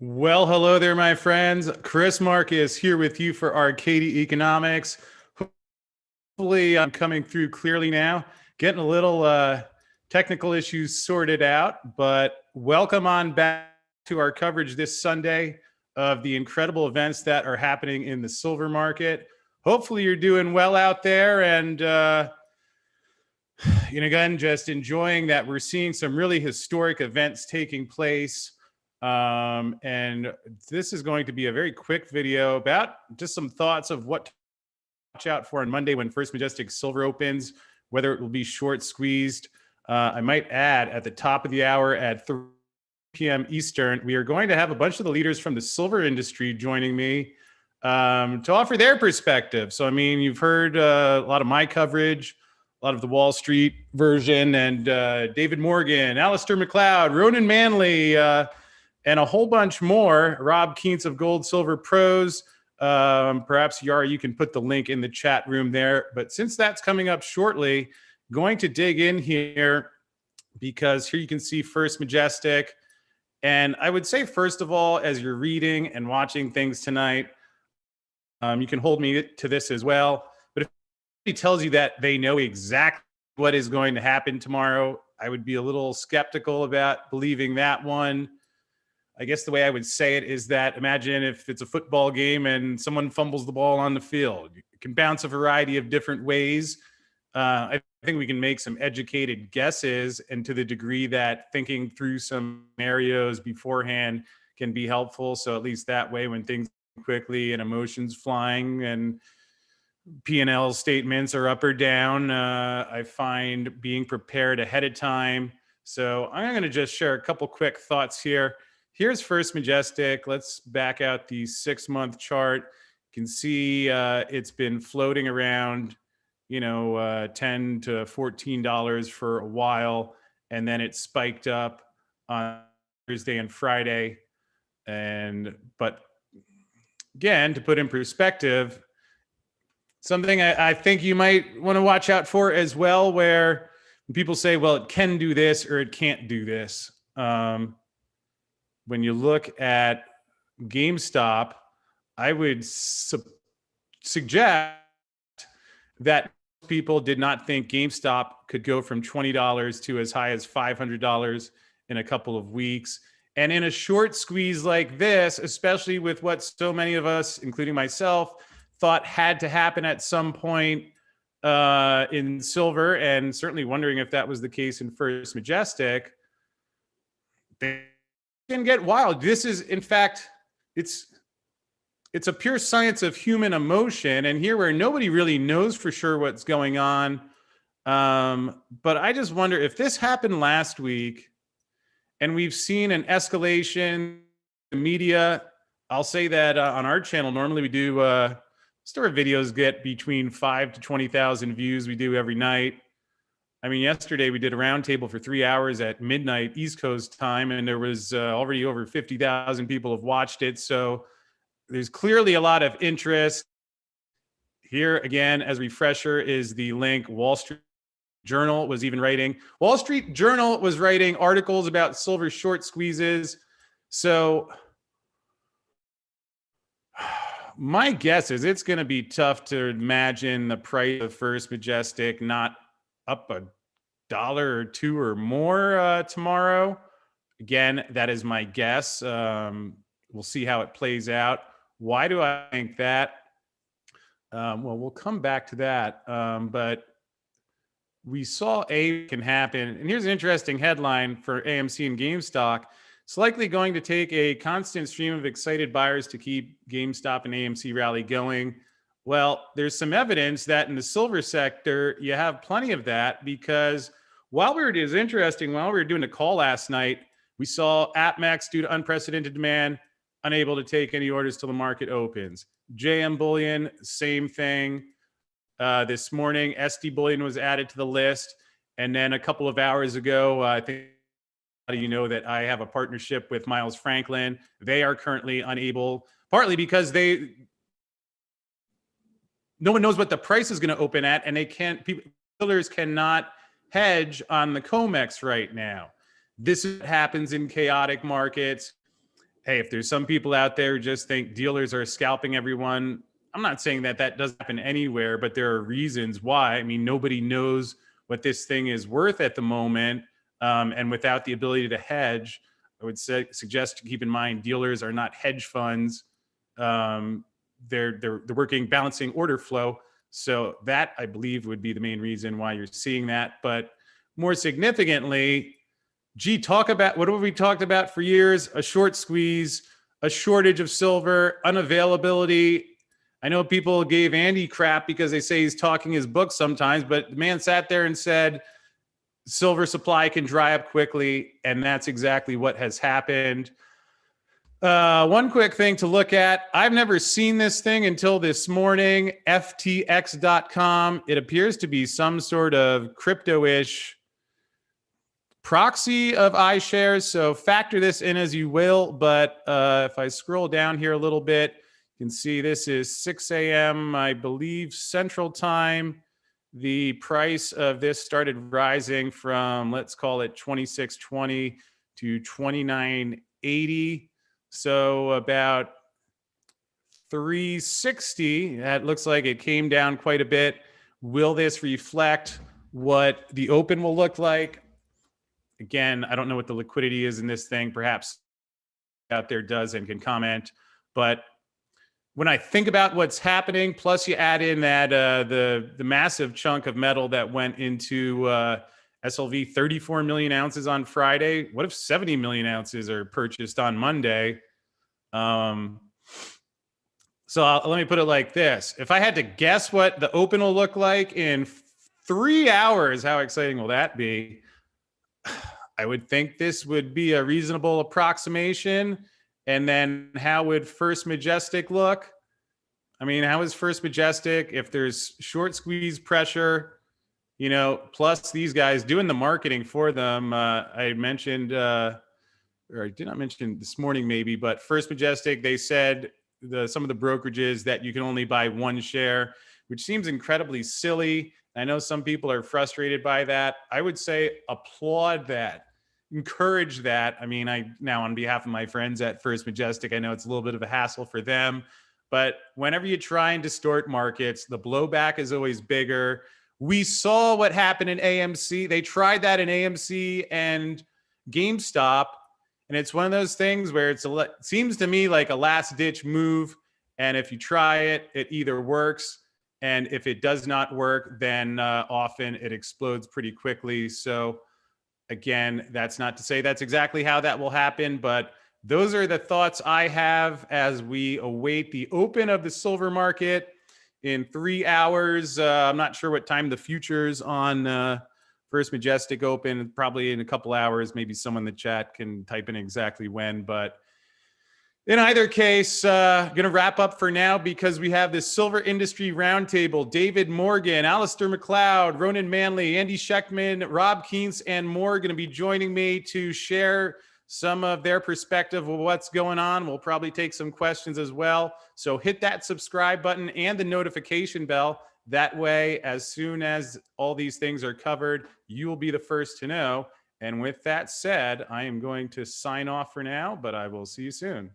Well, hello there, my friends. Chris Marcus here with you for Arcadia Economics. Hopefully, I'm coming through clearly now. Getting a little technical issues sorted out, but welcome on back to our coverage this Sunday of the incredible events that are happening in the silver market. Hopefully, you're doing well out there, and again, just enjoying that we're seeing some really historic events taking place. And this is going to be a very quick video about just some thoughts of what to watch out for on Monday when First Majestic Silver opens, whether it will be short squeezed. I might add at the top of the hour at 3 p.m. Eastern, we are going to have a bunch of the leaders from the silver industry joining me to offer their perspective. So, I mean, you've heard a lot of my coverage, a lot of the Wall Street version, and David Morgan, Alistair McLeod, Ronan Manley, and a whole bunch more. Rob Keents of Gold Silver Pros. Perhaps, Yara, you can put the link in the chat room there. But since that's coming up shortly, going to dig in here because here you can see First Majestic. And I would say, first of all, as you're reading and watching things tonight, you can hold me to this as well. But if anybody tells you that they know exactly what is going to happen tomorrow, I would be a little skeptical about believing that one. I guess the way I would say it is that imagine if it's a football game and someone fumbles the ball on the field. It can bounce a variety of different ways. I think we can make some educated guesses, and to the degree that thinking through some scenarios beforehand can be helpful. So at least that way, when things quickly and emotions flying and P&L statements are up or down, I find being prepared ahead of time. So I'm going to just share a couple quick thoughts here. Here's First Majestic. Let's back out the 6-month chart. You can see it's been floating around, $10 to $14 for a while, and then it spiked up on Thursday and Friday. But again, to put in perspective, something I think you might want to watch out for as well, where people say, well, it can do this or it can't do this. When you look at GameStop, I would suggest that people did not think GameStop could go from $20 to as high as $500 in a couple of weeks. And in a short squeeze like this, especially with what so many of us, including myself, thought had to happen at some point in silver, and certainly wondering if that was the case in First Majestic, they can get wild. This is, in fact, it's a pure science of human emotion, and here where nobody really knows for sure what's going on. But I just wonder if this happened last week, and we've seen an escalation in the media. I'll say that on our channel, normally we do store videos get between 5 to 20,000 views. We do every night. I mean, yesterday we did a roundtable for 3 hours at midnight East Coast time, and there was already over 50,000 people have watched it. So there's clearly a lot of interest. Here again, as refresher, is the link. Wall Street Journal was even writing. Wall Street Journal was writing articles about silver short squeezes. So my guess is it's going to be tough to imagine the price of First Majestic not up $1 or $2 or more tomorrow. Again, that is my guess. We'll see how it plays out. Why do I think that? Well, we'll come back to that. But we saw can happen. And here's an interesting headline for AMC and GameStop. It's likely going to take a constant stream of excited buyers to keep GameStop and AMC rally going. Well, there's some evidence that in the silver sector, you have plenty of that, because while we were doing the call last night, we saw AppMax, due to unprecedented demand, unable to take any orders till the market opens. JM Bullion, same thing. This morning, SD Bullion was added to the list. And then a couple of hours ago, I think you know that I have a partnership with Miles Franklin. They are currently unable, partly because no one knows what the price is going to open at, and dealers cannot hedge on the COMEX right now. This happens in chaotic markets. Hey, if there's some people out there who just think dealers are scalping everyone, I'm not saying that that doesn't happen anywhere, but there are reasons why. I mean, nobody knows what this thing is worth at the moment. And without the ability to hedge, I would suggest to keep in mind dealers are not hedge funds. Um, they're working balancing order flow. So that, I believe, would be the main reason why you're seeing that. But more significantly, gee, talk about what have we talked about for years? A short squeeze, a shortage of silver, unavailability. I know people gave Andy crap because they say he's talking his book sometimes, but the man sat there and said silver supply can dry up quickly, and that's exactly what has happened. One quick thing to look at. I've never seen this thing until this morning, ftx.com. It appears to be some sort of crypto-ish proxy of iShares, so factor this in as you will. But if I scroll down here a little bit, you can see this is 6 a.m., I believe, Central Time. The price of this started rising from, let's call it 26.20 to 29.80. So about 360. That looks like it came down quite a bit. Will this reflect what the open will look like? Again, I don't know what the liquidity is in this thing. Perhaps out there does and can comment. But when I think about what's happening, plus you add in that the massive chunk of metal that went into SLV, 34 million ounces on Friday. What if 70 million ounces are purchased on Monday? So let me put it like this. If I had to guess what the open will look like in 3 hours, how exciting will that be? I would think this would be a reasonable approximation. And then how would First Majestic look? I mean, how is First Majestic if there's short squeeze pressure, you know, plus these guys doing the marketing for them? I mentioned, or I did not mention this morning maybe, but First Majestic, they said some of the brokerages that you can only buy one share, which seems incredibly silly. I know some people are frustrated by that. I would say applaud that. Encourage that. I mean, now on behalf of my friends at First Majestic, I know it's a little bit of a hassle for them, but whenever you try and distort markets, the blowback is always bigger. We saw what happened in AMC. They tried that in AMC and GameStop, and it's one of those things where it seems to me like a last ditch move. And if you try it, it either works, and if it does not work, then often it explodes pretty quickly. So again, that's not to say that's exactly how that will happen, but those are the thoughts I have as we await the open of the silver market in 3 hours. I'm not sure what time the futures on First Majestic open, probably in a couple hours. Maybe someone in the chat can type in exactly when, but in either case, going to wrap up for now because we have this Silver Industry Roundtable. David Morgan, Alistair McLeod, Ronan Manley, Andy Schechtman, Rob Keens, and more going to be joining me to share some of their perspective of what's going on. We'll probably take some questions as well. So hit that subscribe button and the notification bell. That way, as soon as all these things are covered, you will be the first to know. And with that said, I am going to sign off for now, but I will see you soon.